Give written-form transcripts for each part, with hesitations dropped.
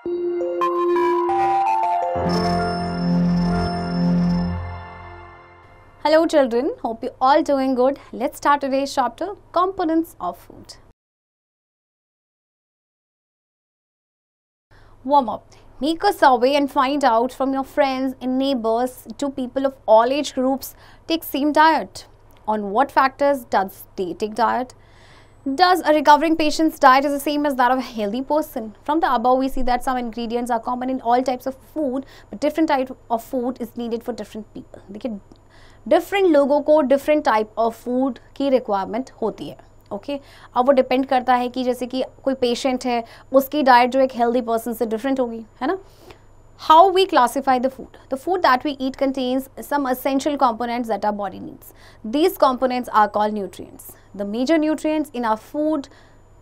Hello children, hope you all doing good. Let's start today's chapter, components of food. Warm up. Make a survey and find out from your friends and neighbors, do people of all age groups take same diet? On what factors does they take diet? Does a recovering patient's diet is the same as that of a healthy person? From the above, we see that some ingredients are common in all types of food, but different type of food is needed for different people. देखिए different लोगों को different type of food की requirement होती है. Okay अब वो depend करता है कि जैसे कि कोई पेशेंट है, उसकी डाइट जो एक हेल्दी पर्सन से डिफरेंट होगी, है ना. How we classify the food that we eat contains some essential components that our body needs. These components are called nutrients. The major nutrients in our food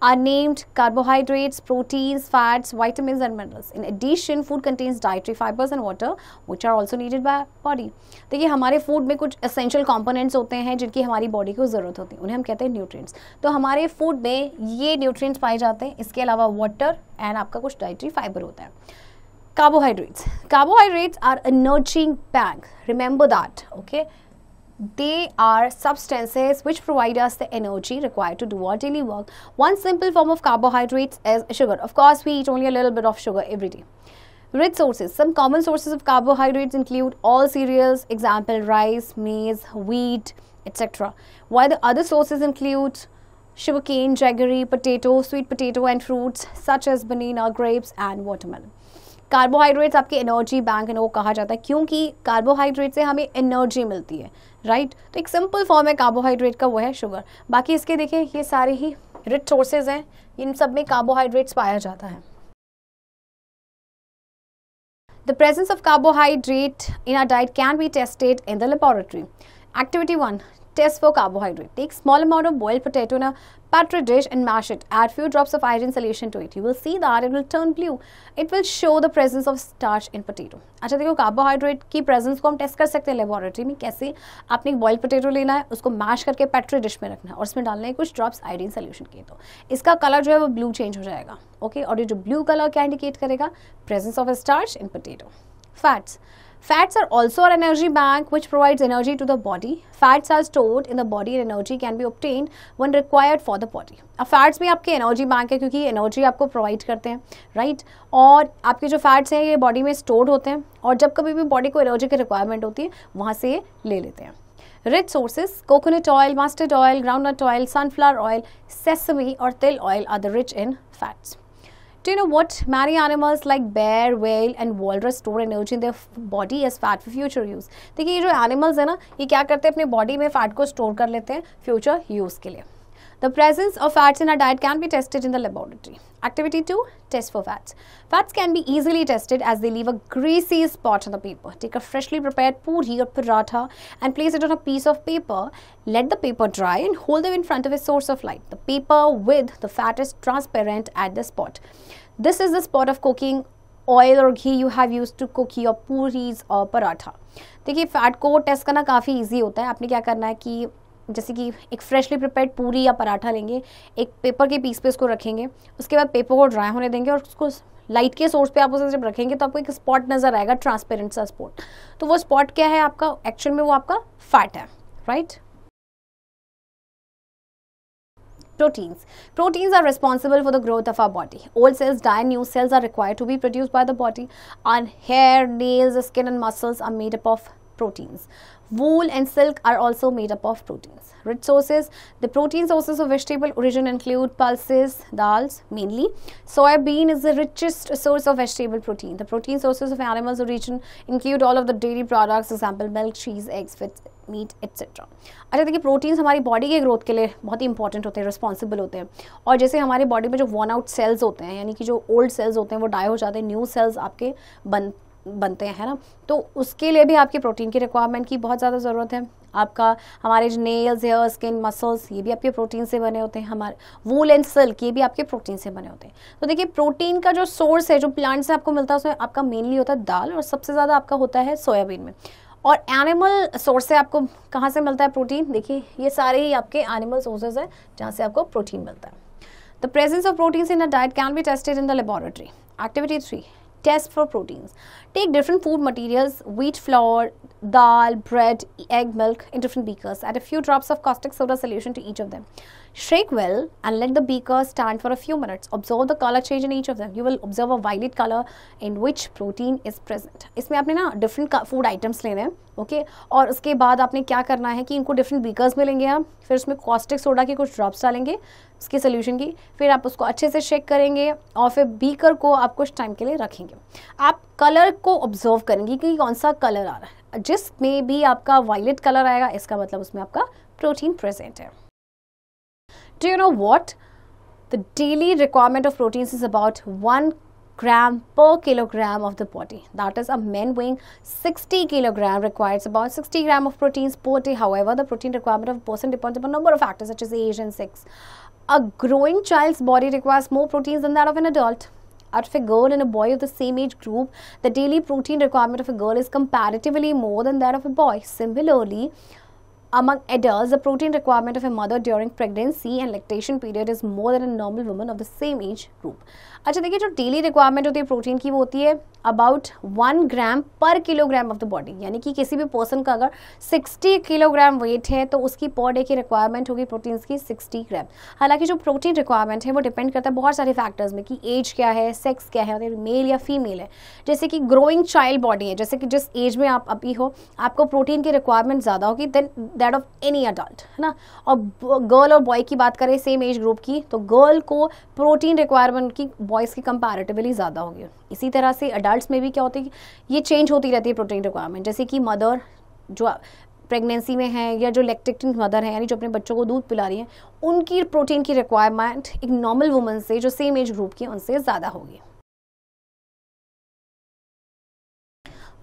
are named carbohydrates, proteins, fats, vitamins and minerals. In addition, food contains dietary fibers and water which are also needed by body. देखिए हमारे food में कुछ essential components होते हैं जिनकी हमारी body को ज़रूरत होती है, उन्हें हम कहते हैं न्यूट्रिएंट्स. तो हमारे फूड में ये न्यूट्रिएंट्स पाए जाते हैं. इसके अलावा वाटर एंड आपका कुछ डाइटरी फाइबर होता है. Carbohydrates are energy bank. Remember that, okay? They are substances which provide us the energy required to do our daily work. One simple form of carbohydrates is sugar. Of course, we eat only a little bit of sugar every day. Rich sources. Some common sources of carbohydrates include all cereals, example rice, maize, wheat, etc. While the other sources include sugarcane, jaggery, potato, sweet potato and fruits such as banana, grapes and watermelon. Carbohydrates आपके energy bank है, वो कहा जाता है क्योंकि carbohydrate से हमें energy मिलती है, राइट. तो एक सिंपल फॉर्म है कार्बोहाइड्रेट का, वो है शुगर. बाकी इसके देखिए ये सारे ही रिच सोर्सेज हैं, इन सब में कार्बोहाइड्रेट्स पाया जाता है. The presence of carbohydrate in our diet can be tested in the laboratory. Activity 1. Test for carbohydrate. Take small amount of boiled potato in a petri dish and mash it. Add few drops of iron solution to it. You will see that it will turn blue. It will show the presence of starch in potato. अच्छा देखो carbohydrate की presence को हम test कर सकते हैं laboratory में. कैसे? आपने एक बॉइल्ड पोटेटो लेना है, उसको मैश करके पेट्री डिश में रखना है और उसमें डालना है कुछ ड्रॉप्स आयोडीन सोल्यूशन के. तो इसका कलर जो है वो ब्लू चेंज हो जाएगा. ओके और ये जो ब्लू कलर क्या इंडिकेट करेगा? Presence of starch in potato. Fats are also an energy bank which provides energy to the body. Fats are stored in the body and energy can be obtained when required for the body. अब fats भी आपके energy bank है क्योंकि energy आपको provide करते हैं, right. और आपके जो फैट्स हैं ये बॉडी में स्टोर्ड होते हैं और जब कभी भी बॉडी को एनर्जी की रिक्वायरमेंट होती है वहाँ से ये ले लेते हैं. Rich sources coconut oil, mustard oil, groundnut oil, sunflower oil, sesame और तिल oil are the rich in fats. Do you know what? Many animals like bear, whale and walrus store energy in their body as fat for future use. देखिए ये जो animals है ना, ये क्या करते हैं अपने बॉडी में फैट को स्टोर कर लेते हैं फ्यूचर यूज के लिए. The presence of fats in our diet can be tested in the laboratory. Activity 2. Test for fats. Fats can be easily tested as they leave a greasy spot on the paper. Take a freshly prepared puri or paratha and place it on a piece of paper. Let the paper dry and hold them in front of a source of light. The paper with the fat is transparent at the spot. This is the spot of cooking oil or ghee you have used to cook your puris or paratha. देखिए fat को test करना काफ़ी easy होता है. आपने क्या करना है कि जैसे कि एक फ्रेशली प्रिपेयर्ड पूरी या पराठा लेंगे, एक पेपर के पीस पे उसको रखेंगे, उसके बाद पेपर को ड्राई होने देंगे और उसको लाइट के सोर्स पे आप उसे जब रखेंगे तो आपको एक स्पॉट नज़र आएगा, ट्रांसपेरेंट सा स्पॉट. तो वो स्पॉट क्या है आपका? एक्चुअल में वो आपका फैट है, right. Proteins are responsible for the growth of our body. Old cells die and new cells are required to be produced by the body. Our hair, nails, skin and muscles are made up of proteins. Wool and silk are also made up of proteins. Rich sources. The protein sources of vegetable origin include pulses, dals mainly. Soybean is the richest source of vegetable protein. The protein sources of animals origin include all of the dairy products, example milk, cheese, eggs, fish, meat etcetera. अच्छा देखिए proteins हमारी body के growth के लिए बहुत ही important होते हैं, responsible होते हैं. और जैसे हमारी बॉडी में जो वर्न आउट सेल्स होते हैं, यानी कि जो ओल्ड सेल्स होते हैं वो डाई हो जाते हैं, न्यू सेल्स आपके बनते हैं, है ना. तो उसके लिए भी आपकी प्रोटीन की रिक्वायरमेंट की बहुत ज़्यादा ज़रूरत है. आपका हमारे जो नेल्स, हेयर, स्किन, मसल्स ये भी आपके प्रोटीन से बने होते हैं. हमारे वूल एंड सिल्क ये भी आपके प्रोटीन से बने होते हैं. तो देखिए प्रोटीन का जो सोर्स है, जो प्लांट से आपको मिलता है, उसमें आपका मेनली होता है दाल और सबसे ज़्यादा आपका होता है सोयाबीन में. और एनिमल सोर्स से आपको कहाँ से मिलता है प्रोटीन? देखिए ये सारे ही आपके एनिमल सोर्सेज हैं जहाँ से आपको प्रोटीन मिलता है. The presence of proteins in a diet can be tested in the laboratory. Activity 3. Test for proteins. Take different food materials, wheat flour, dal, bread, egg, milk in different beakers. Add a few drops of caustic soda solution to each of them. Shake well and let the beaker stand for a few minutes. Observe the color change in each of them. You will observe a violet color in which protein is present. इसमें आपने ना different food items लेने हैं, okay और उसके बाद आपने क्या करना है कि इनको डिफरेंट बीकर्स में लेंगे आप, फिर उसमें कॉस्टिक सोडा के कुछ ड्रॉप्स डालेंगे उसकी सोल्यूशन की, फिर आप उसको अच्छे से शेक करेंगे और फिर बीकर को आप कुछ टाइम के लिए रखेंगे. आप कलर को ऑब्जर्व करेंगे कि कौन सा कलर आ रहा है. जिसमें भी आपका वायलेट कलर आएगा इसका मतलब उसमें आपका प्रोटीन प्रेजेंट है. Do you know what? The daily requirement of proteins is about 1 gram per kilogram of the body. That is, a man weighing 60 kilogram requires about 60 gram of proteins per day. However, the protein requirement of a person depends upon a number of factors such as age and sex. A growing child's body requires more proteins than that of an adult. Out of a girl and a boy of the same age group, the daily protein requirement of a girl is comparatively more than that of a boy. Similarly, among adults, the protein requirement of a mother during pregnancy and lactation period is more than a normal woman of the same age group. अच्छा देखिए, जो daily requirement होती है protein की वो होती है about 1 ग्राम पर किलोग्राम ऑफ द बॉडी. यानी कि किसी भी पर्सन का अगर 60 किलोग्राम वेट है तो उसकी पर डे की रिक्वायरमेंट होगी प्रोटीन्स की 60 ग्राम. हालांकि जो प्रोटीन रिक्वायरमेंट है वो डिपेंड करता है बहुत सारे फैक्टर्स में कि एज क्या है, सेक्स क्या है, मेल या फीमेल है. जैसे कि ग्रोइंग चाइल्ड बॉडी है, जैसे कि जिस एज में आप अभी हो आपको प्रोटीन की रिक्वायरमेंट ज़्यादा होगी than that of any adult, है ना. और गर्ल और बॉय की बात करें सेम एज ग्रुप की तो गर्ल को प्रोटीन रिक्वायरमेंट की बॉयज़ की कंपैरेटिवली ज़्यादा होगी. इसी तरह से अडल्ट्स में भी क्या होती है ये चेंज होती रहती है प्रोटीन रिक्वायरमेंट. जैसे कि मदर जो प्रेगनेंसी में है या जो लैक्टेटिंग मदर है यानी जो अपने बच्चों को दूध पिला रही है उनकी प्रोटीन की रिक्वायरमेंट एक नॉर्मल वुमन से जो सेम एज ग्रुप की उनसे ज़्यादा होगी.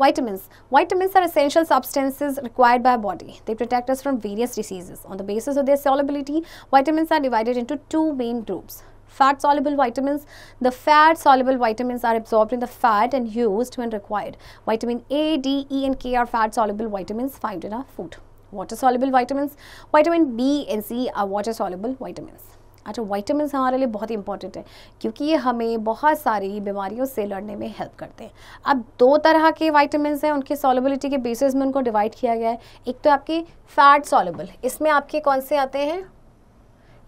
Vitamins. Vitamins are essential substances required by our body. They protect us from various diseases. On the basis of their solubility, vitamins are divided into two main groups. Fat-soluble vitamins. The fat-soluble vitamins are absorbed in the fat and used when required. Vitamin A, D, E and K are fat-soluble vitamins found in our food. Water-soluble vitamins. Vitamin B and C are water-soluble vitamins. अच्छा, vitamins हमारे लिए बहुत important है क्योंकि ये हमें बहुत सारी बीमारियों से लड़ने में हेल्प करते हैं. अब 2 तरह के वाइटामिन्स हैं, उनके सॉल्युबिलिटी के बेसिस में उनको डिवाइड किया गया है. एक तो आपके फैट सॉल्युबल, इसमें आपके कौन से आते हैं,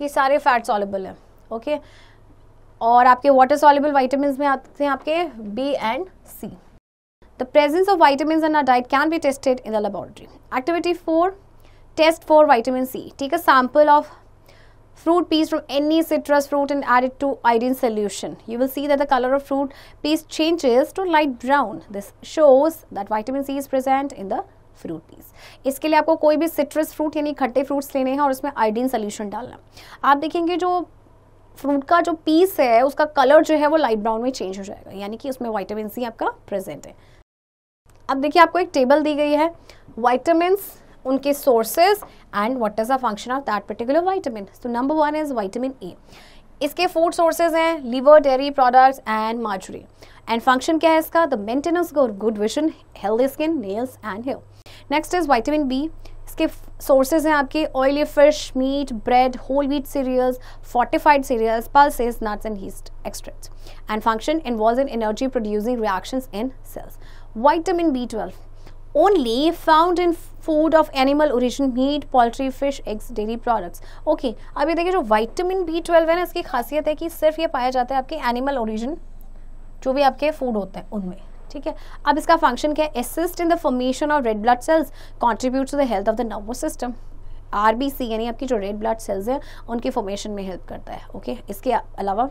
ये सारे फैट सॉल्युबल हैं, ओके. और आपके वाटर सॉल्युबल वाइटामिन्स में आते हैं आपके B and C. The presence of vitamins in our diet can be tested in the laboratory. Activity 4. Test for vitamin C. Take a sample of fruit piece from any citrus fruit and add it to iodine solution. You will see that the color of fruit piece changes to light brown. This shows that vitamin C is present in the fruit piece. इसके लिए आपको कोई भी citrus fruit यानी खट्टे fruits लेने हैं और उसमें iodine solution डालना. आप देखेंगे जो फ्रूट का जो पीस है उसका कलर जो है वो लाइट ब्राउन में चेंज हो जाएगा यानी कि उसमें विटामिन सी आपका प्रेजेंट है. अब देखिए आपको एक टेबल दी गई है, विटामिन्स, उनके sources and what is the function of that particular vitamin. तो नंबर 1 इज विटामिन ए. इसके फूड सोर्सेज हैं liver, dairy products and margarine. And function क्या है इसका, the maintenance of good vision, healthy skin, nails and hair. Next is vitamin B. इसके sources हैं आपके oily fish, meat, bread, whole wheat cereals, fortified cereals, pulses, nuts and yeast extracts. And function involves in energy producing reactions in cells. Vitamin B12 only found in food of animal origin, meat, poultry, fish, eggs, dairy products. Okay, अभी देखिए जो vitamin B12 है ना इसकी खासियत है कि सिर्फ ये पाया जाता है आपके एनिमल ओरिजिन जो भी आपके फूड होते हैं उनमें, ठीक है. अब इसका फंक्शन क्या है, assist in the formation of red blood cells, contribute to the health of the nervous system. RBC यानी आपकी जो रेड ब्लड सेल्स हैं उनके फॉर्मेशन में हेल्प करता है, ओके. इसके अलावा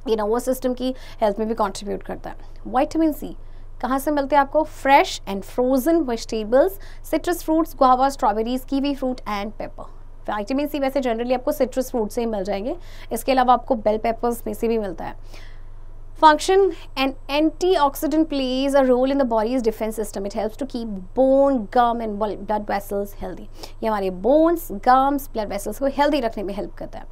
ये नर्वस सिस्टम की हेल्थ में भी कॉन्ट्रीब्यूट करता है. विटामिन सी कहाँ से मिलते हैं आपको, fresh and frozen vegetables, citrus fruits, guava, strawberries, kiwi fruit and pepper. Vitamin C वैसे जनरली आपको सिट्रस फ्रूट से ही मिल जाएंगे, इसके अलावा आपको बेल पेपर्स में से भी मिलता है. Function: an antioxidant plays a role in the body's defense system. It helps to keep bone, gum and blood vessels healthy. ये हमारे bones, gums, blood vessels को healthy रखने में help करता है.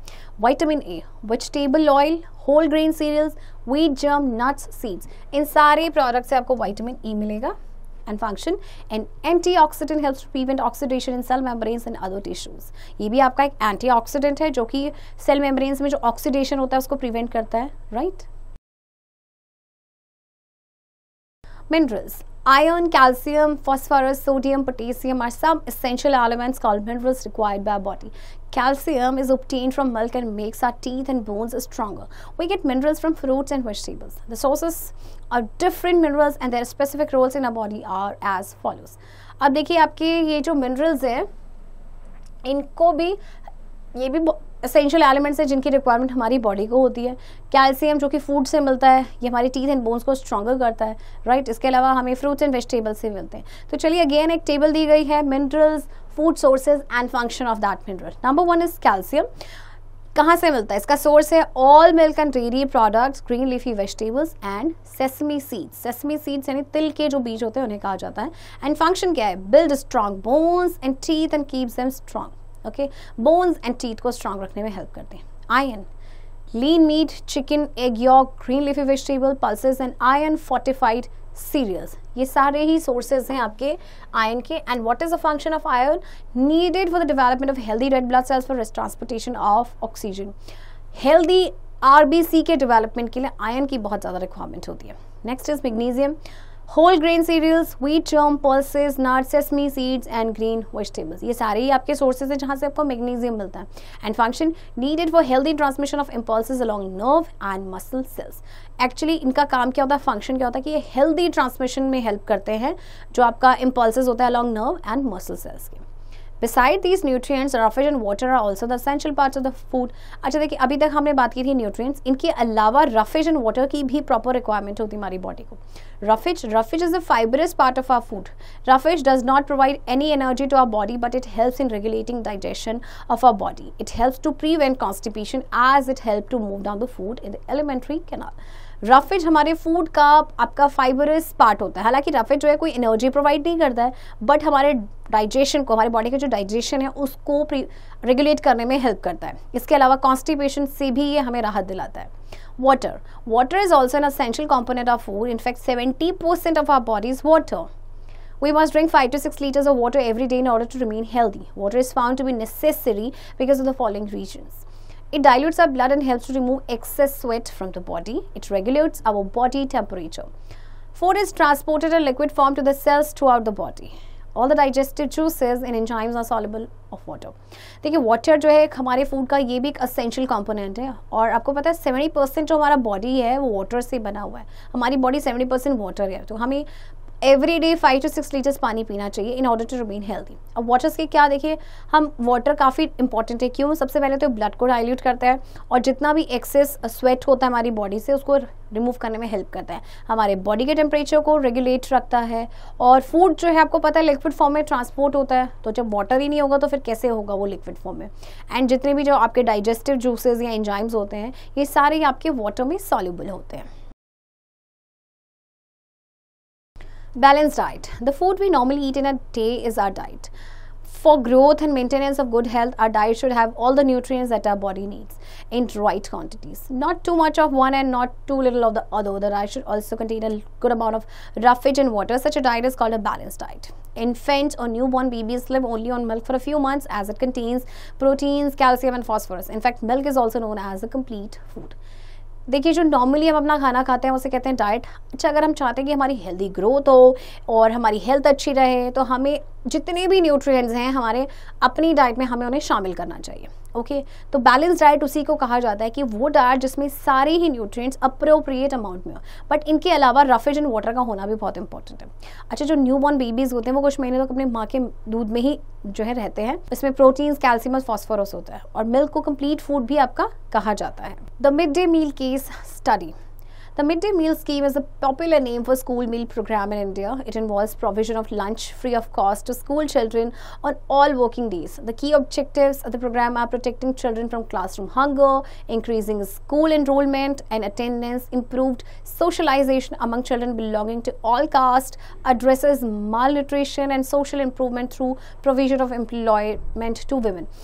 Vitamin A, vegetable oil, whole grain cereals, wheat germ, nuts, seeds. इन सारे products से आपको vitamin E मिलेगा. And function: an antioxidant helps to prevent oxidation in cell membranes and other tissues. ये भी आपका एक antioxidant है जो कि cell membranes में जो oxidation होता है उसको prevent करता है, right? Minerals. Iron, calcium, phosphorus, sodium, potassium are some essential elements called minerals required by our body. Calcium is obtained from milk and makes our teeth and bones stronger. We get minerals from fruits and vegetables. The sources of different minerals and their specific roles in our body are as follows. अब देखिए आपके ये जो minerals हैं इनको भी ये भी एसेंशियल एलिमेंट्स हैं जिनकी रिक्वायरमेंट हमारी बॉडी को होती है. कैल्शियम जो कि फूड से मिलता है, ये हमारी टीथ एंड बोन्स को स्ट्रॉन्गर करता है, राइट. इसके अलावा हमें फ्रूट्स एंड वेजिटेबल्स से मिलते हैं. तो चलिए अगेन एक टेबल दी गई है, minerals, food sources and function of that mineral. Number 1 is calcium. कहाँ से मिलता है? इसका सोर्स है all milk and dairy products, green leafy vegetables and sesame seeds. Sesame seeds यानी तिल के जो बीज होते हैं उन्हें कहा जाता है. एंड फंक्शन क्या है? Build strong bones and teeth and keeps them strong. Okay, bones and teeth को स्ट्रॉन्ग रखने में हेल्प करते हैं. Iron, lean meat, chicken, egg yolk, green leafy vegetable, pulses and iron fortified cereals, ये सारे ही सोर्सेज हैं आपके आयरन के. And what is the function of iron? Needed for the development of healthy red blood cells for transportation of oxygen. Healthy RBC के development के लिए iron की बहुत ज़्यादा रिक्वायरमेंट होती है. Next is magnesium. Whole grain cereals, wheat, germ, pulses, nuts, sesame seeds and green vegetables, ये सारे ही आपके सोर्सेज हैं जहाँ से आपको मैग्नीशियम मिलता है. And function needed for healthy transmission of impulses along nerve and muscle cells. Actually इनका काम क्या होता है, फंक्शन क्या होता है कि ये हेल्दी ट्रांसमिशन में हेल्प करते हैं जो आपका इम्पल्सेस होता है along nerve and muscle cells के. Beside these nutrients, roughage and water are also the essential parts of the food. अच्छा देखिए, अभी तक हमने बात की थी न्यूट्रिएंट्स, इनके अलावा रफेज एंड वाटर की भी प्रॉपर रिक्वायरमेंट होती है हमारी बॉडी को. Roughage is the fibrous part of our food. Roughage does not provide any energy to our body but it helps in regulating digestion of our body. It helps to prevent constipation as it help to move down the food in the alimentary canal. Roughage हमारे food का आपका fibrous part होता है. हालांकि roughage जो है कोई energy provide नहीं करता है, बट हमारे डाइजेशन को, हमारे बॉडी का जो डाइजेशन है उसको रेगुलेट करने में हेल्प करता है. इसके अलावा कॉन्स्टिपेशन से भी ये हमें राहत दिलाता है. Water is also an essential component of food. In fact 70% of our body is water. We must drink 5 to 6 liters of water every day in order to remain healthy. Water is found to be necessary because of the following reasons. It dilutes our blood and helps to remove excess sweat from the body. It regulates our body temperature. Food is transported in liquid form to the cells throughout the body. All the digestive juices and enzymes are soluble of water. देखिए water जो है हमारे food का ये भी एक essential component है. और आपको पता है 70% जो हमारा बॉडी है वो वाटर से बना हुआ है. हमारी बॉडी 70% वाटर है. तो हमें एवरी डे 5 to 6 लीटर्स पानी पीना चाहिए in order to remain healthy. अब वाटर्स के क्या देखिए, हम वाटर काफ़ी इंपॉर्टेंट है. क्यों? सबसे पहले तो ब्लड को डाइल्यूट करता है और जितना भी एक्सेस स्वेट होता है हमारी बॉडी से उसको रिमूव करने में हेल्प करता है. हमारे बॉडी के टेम्परेचर को रेगुलेट रखता है. और फूड जो है आपको पता है लिक्विड फॉर्म में ट्रांसपोर्ट होता है. तो जब वाटर ही नहीं होगा तो फिर कैसे होगा वो लिक्विड फॉर्म में. एंड जितने भी जो आपके डाइजेस्टिव जूसेस या एंजाइम्स होते हैं ये सारे आपके वाटर में सॉल्युबल होते हैं. Balanced diet. The food we normally eat in a day is our diet. For growth and maintenance of good health, our diet should have all the nutrients that our body needs in right quantities. Not too much of one and not too little of the other. The diet should also contain a good amount of roughage and water. Such a diet is called a balanced diet. Infants or newborn babies live only on milk for a few months as it contains proteins, calcium and phosphorus. In fact, milk is also known as a complete food. देखिए जो normally हम अपना खाना खाते हैं उसे कहते हैं डाइट. अच्छा, अगर हम चाहते हैं कि हमारी हेल्दी ग्रोथ हो और हमारी हेल्थ अच्छी रहे तो हमें जितने भी न्यूट्रिएंट्स हैं हमारे अपनी डाइट में हमें उन्हें शामिल करना चाहिए. ओके, तो बैलेंस डाइट उसी को कहा जाता है कि वो डाइट जिसमें सारे ही न्यूट्रिएंट्स अप्रोप्रिएट अमाउंट में हो, बट इनके अलावा रफेज एंड वाटर का होना भी बहुत इंपॉर्टेंट है. अच्छा, जो न्यूबॉर्न बेबीज़ होते हैं वो कुछ महीने तक अपने माँ के दूध में ही जो है रहते हैं. इसमें प्रोटीन्स, कैल्शियम और फॉस्फोरस होता है और मिल्क को कंप्लीट फूड भी आपका कहा जाता है. The mid day meal case study. The midday meal scheme is a popular name for school meal program in India. It involves provision of lunch free of cost to school children on all working days. The key objectives of the program are protecting children from classroom hunger, increasing school enrollment and attendance, improved socialization among children belonging to all castes, addresses malnutrition and social improvement through provision of employment to women.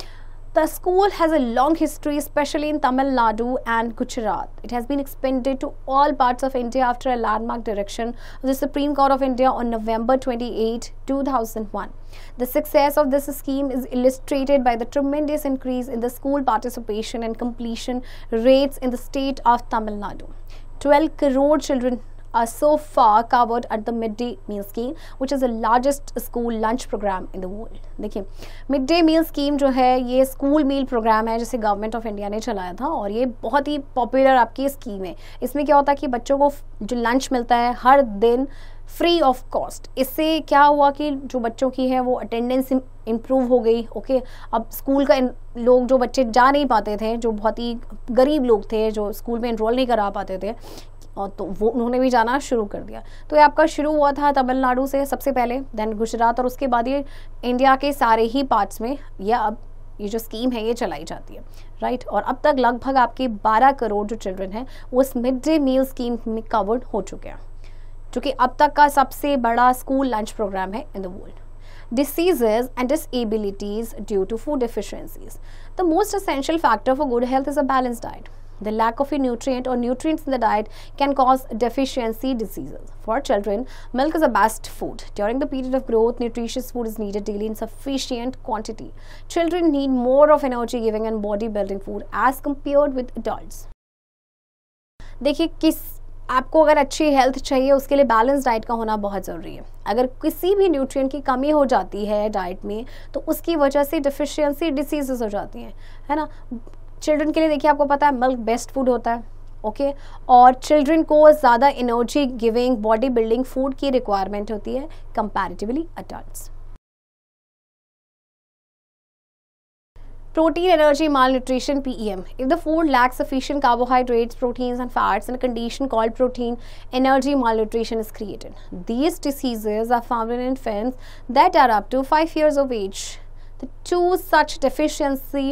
The school has a long history, especially in Tamil Nadu and Gujarat. It has been expanded to all parts of India after a landmark direction of the Supreme Court of India on November 28, 2001. The success of this scheme is illustrated by the tremendous increase in the school participation and completion rates in the state of Tamil Nadu. 12 crore children are so far covered at the midday meal scheme, which is the largest school lunch program in the world. देखिए mid day meal scheme जो है ये school मील programme है जिसे government of India ने चलाया था और ये बहुत ही पॉपुलर आपकी स्कीम है. इसमें क्या होता है कि बच्चों को जो लंच मिलता है हर दिन फ्री ऑफ कॉस्ट. इससे क्या हुआ कि जो बच्चों की है वो अटेंडेंस इम्प्रूव हो गई. ओके अब स्कूल का लोग जो बच्चे जा नहीं पाते थे, जो बहुत ही गरीब लोग थे, जो स्कूल में इनरोल नहीं करा पाते थे, और तो वो उन्होंने भी जाना शुरू कर दिया. तो ये आपका शुरू हुआ था तमिलनाडु से सबसे पहले, देन गुजरात, और उसके बाद ये इंडिया के सारे ही पार्ट्स में या अब ये जो स्कीम है ये चलाई जाती है, राइट. और अब तक लगभग आपके 12 करोड़ जो चिल्ड्रन हैं वो इस मिड डे मील स्कीम में कवर्ड हो चुके हैं, जो कि अब तक का सबसे बड़ा स्कूल लंच प्रोग्राम है in the world. Diseases and disabilities due to food deficiencies. The most essential factor for good health is a balanced diet. The lack of a nutrient or nutrients in the diet can cause deficiency diseases. For children, milk is the best food. During the period of growth, nutritious food is needed daily in sufficient quantity. Children need more of energy-giving and body-building food as compared with adults. देखिए आपको अगर अच्छी health चाहिए उसके लिए balance diet का होना बहुत ज़रूरी है. अगर किसी भी न्यूट्रिएंट की कमी हो जाती है डाइट में तो उसकी वजह से डिफिशियंसी डिसीजेस हो जाती हैं, है ना. चिल्ड्रन के लिए देखिए आपको पता है मिल्क बेस्ट फूड होता है, ओके. और चिल्ड्रन को ज़्यादा energy giving body building food की रिक्वायरमेंट होती है comparatively adults. Protein energy malnutrition PEM. If the food lacks sufficient carbohydrates, proteins and fats, in a condition called protein energy malnutrition is created. These diseases are found in infants that are up to 5 years of age. The two such deficiency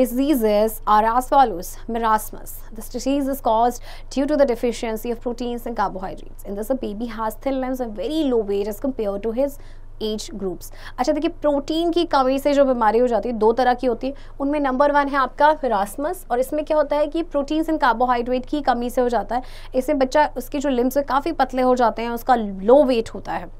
diseases are as follows. Marasmus. This disease is caused due to the deficiency of proteins and carbohydrates. In this, a baby has thin limbs and very low weight as compared to his age groups. अच्छा देखिए protein की कमी से जो बीमारी हो जाती है दो तरह की होती है. उनमें नंबर 1 है आपका फिरास्मस, और इसमें क्या होता है कि प्रोटीन्स एंड कार्बोहाइड्रेट की कमी से हो जाता है. इससे बच्चा उसके जो लिम्स है काफ़ी पतले हो जाते हैं, उसका लो वेट होता है.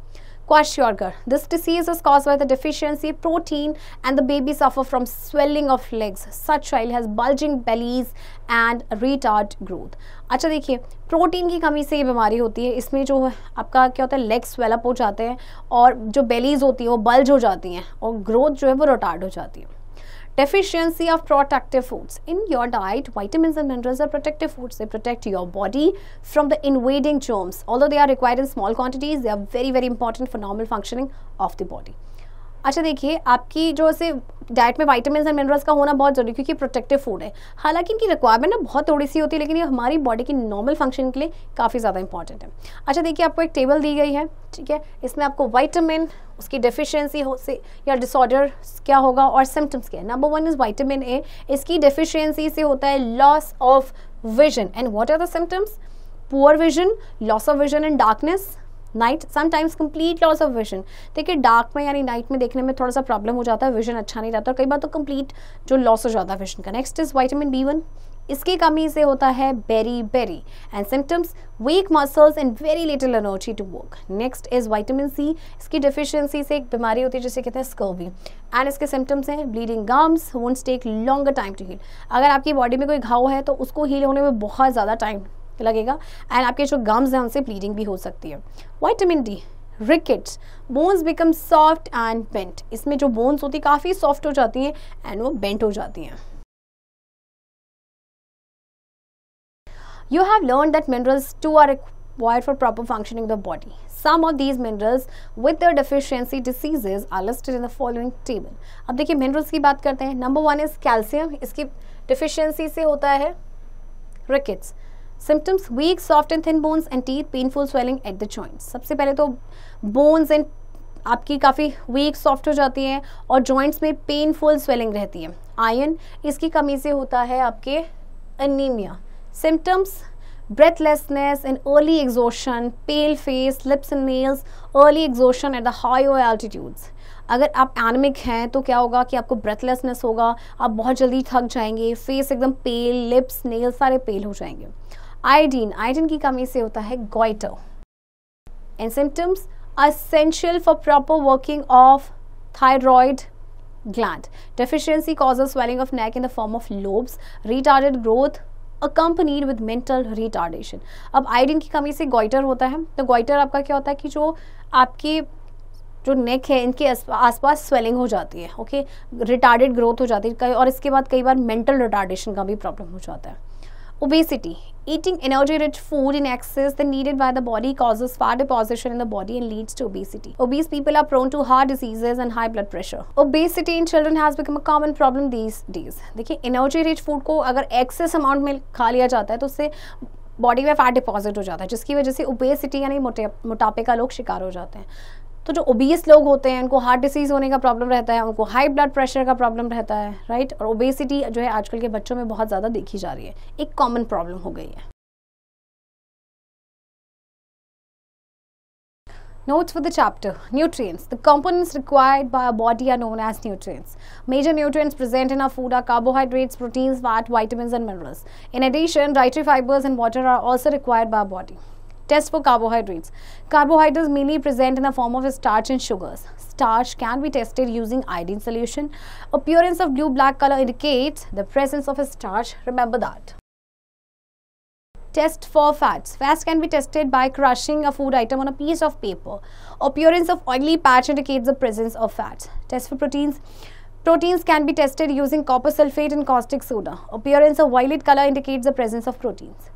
Kwashiorkor. This disease is caused by the deficiency of protein and the baby suffer from swelling of legs. Such child has bulging bellies and retard growth. अच्छा देखिए प्रोटीन की कमी से ये बीमारी होती है. इसमें जो आपका क्या होता है लेग स्वेलअप हो जाते हैं और जो बेलीज होती है वो बल्ज हो जाती हैं और ग्रोथ जो है वो रिटार्ड हो जाती है. Deficiency of protective foods. In your diet, vitamins and minerals are protective foods. They protect your body from the invading germs. Although they are required in small quantities, they are very, very important for normal functioning of the body. अच्छा देखिए आपकी जो से diet में vitamins and minerals का होना बहुत जरूरी क्योंकि प्रोटेक्टिव फूड है. हालांकि इनकी रिक्वायरमेंट ना बहुत थोड़ी सी होती है लेकिन ये हमारी बॉडी की नॉर्मल फंक्शन के लिए काफ़ी ज़्यादा इंपॉर्टेंट है. अच्छा देखिए आपको एक टेबल दी गई है, ठीक है. इसमें आपको वाइटामिन उसकी डेफिशिएंसी हो से या डिसऑर्डर क्या होगा और सिम्टम्स क्या है. Number 1 is vitamin A. इसकी डेफिशिएंसी से होता है loss of vision. And what are the symptoms? Poor vision, loss of vision and darkness, night, sometimes complete loss of vision. देखिए डार्क में यानी नाइट में देखने में थोड़ा सा प्रॉब्लम हो जाता है, विजन अच्छा नहीं रहता और कई बार तो कंप्लीट जो लॉस हो जाता है विजन का. Next is vitamin B1. इसकी कमी से होता है beri and symptoms weak muscles and very little energy to work. Next is vitamin C. इसकी डिफिशियंसी से एक बीमारी होती है जिसे कहते हैं स्कर्वी एंड इसके सिम्टम्स हैं bleeding gums, wounds take longer time to heal. अगर आपकी बॉडी में कोई घाव है तो उसको हील होने में बहुत ज़्यादा टाइम लगेगा एंड आपके जो गम्स हैं उनसे ब्लीडिंग भी हो सकती है. Vitamin D. Rickets. Bones become soft and bent. इसमें जो बोन्स होती है काफ़ी सॉफ्ट हो जाती हैं एंड वो बेंट हो जाती हैं. You have learned that minerals too are required for proper functioning of the body. Some of these minerals with their deficiency diseases are listed in the following table. अब देखिए minerals की बात करते हैं. Number 1 is calcium. इसकी deficiency से होता है rickets. Symptoms weak soft and thin bones and teeth, painful swelling at the joints. सबसे पहले तो बोन्स एंड आपकी काफ़ी वीक सॉफ्ट हो जाती हैं और जॉइंट्स में पेनफुल स्वेलिंग रहती है. आयरन. इसकी कमी से होता है आपके anaemia. Symptoms breathlessness and early exhaustion, pale face, lips and nails, early exhaustion at the higher altitudes. अगर आप एनिमिक हैं तो क्या होगा कि आपको ब्रेथलेसनेस होगा, आप बहुत जल्दी थक जाएंगे, फेस एकदम पेल, लिप्स नेल्स सारे पेल हो जाएंगे. आयोडीन की कमी से होता है goitre. And symptoms essential for proper working of thyroid gland. Deficiency causes swelling of neck in the form of lobes, retarded growth, accompanied with mental retardation. अब आयोडीन की कमी से गोइटर होता है, तो गोइटर आपका क्या होता है कि जो आपके जो नेक है इनके आसपास स्वेलिंग हो जाती है, ओके, रिटार्डेड ग्रोथ हो जाती है, और इसके बाद कई बार मेंटल रिटार्डेशन का भी प्रॉब्लम हो जाता है. Obesity. Eating energy-rich food in excess than needed by the body causes fat deposition in the body and leads to obesity. Obese people are prone to heart diseases and high blood pressure. Obesity in children has become a common problem these days. देखिए, energy-rich food को अगर excess amount में खा लिया जाता है तो उससे बॉडी में फैट डिपॉजिट हो जाता है, जिसकी वजह से ओबेसिटी यानी मोटापे का लोग शिकार हो जाते हैं. तो जो ओबीस लोग होते हैं उनको हार्ट डिसीज होने का प्रॉब्लम रहता है, उनको हाई ब्लड प्रेशर का प्रॉब्लम रहता है, राइट. और ओबेसिटी जो है आजकल के बच्चों में बहुत ज़्यादा देखी जा रही है, एक कॉमन प्रॉब्लम हो गई है. Notes for the chapter. Nutrients. The components required by our body are known as nutrients. Major nutrients present in our food are carbohydrates, proteins, fat, vitamins and minerals. In addition, dietary fibers and water are also required by our body. Test for carbohydrates. Carbohydrates mainly present in the form of starch and sugars. Starch can be tested using iodine solution. Appearance of blue-black color indicates the presence of a starch. Remember that. Test for fats. Fats can be tested by crushing a food item on a piece of paper. Appearance of oily patch indicates the presence of fats. Test for proteins. Proteins can be tested using copper sulfate and caustic soda. Appearance of violet color indicates the presence of proteins.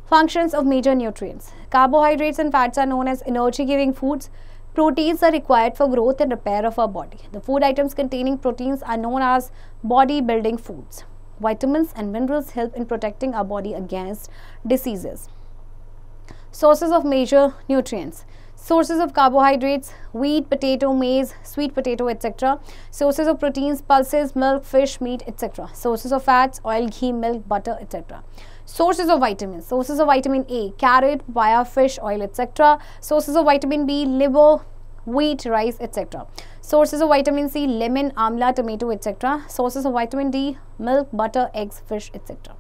Functions of major nutrients. Carbohydrates and fats are known as energy-giving foods. Proteins are required for growth and repair of our body. The food items containing proteins are known as body-building foods. Vitamins and minerals help in protecting our body against diseases. Sources of major nutrients. Sources of carbohydrates: wheat, potato, maize, sweet potato, etc. Sources of proteins: pulses, milk, fish, meat, etc. Sources of fats: oil, ghee, milk, butter, etc. Sources of vitamins. Sources of vitamin A: carrot, via fish oil, etc. Sources of vitamin B: liver, wheat, rice, etc. Sources of vitamin C: lemon, amla, tomato, etc. Sources of vitamin D: milk, butter, eggs, fish, etc.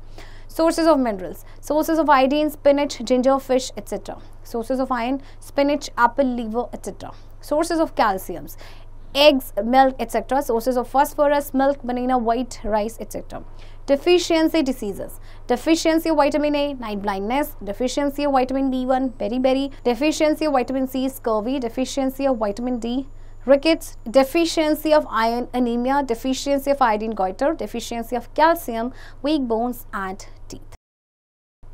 Sources of minerals. Sources of iodine: spinach, ginger, fish, etc. Sources of iron: spinach, apple, liver, etc. Sources of calcium: eggs, milk, etc. Sources of phosphorus: milk, banana, white, rice, etc. Deficiency diseases. Deficiency of vitamin A: night blindness. Deficiency of vitamin B1: beriberi. Deficiency of vitamin C: scurvy. Deficiency of vitamin D: rickets. Deficiency of iron: anemia. Deficiency of iodine: goiter. Deficiency of calcium: weak bones and teeth.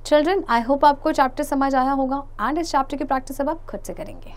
Children, I hope आपको chapter समझ आया होगा and इस chapter की practice अब आप खुद से करेंगे.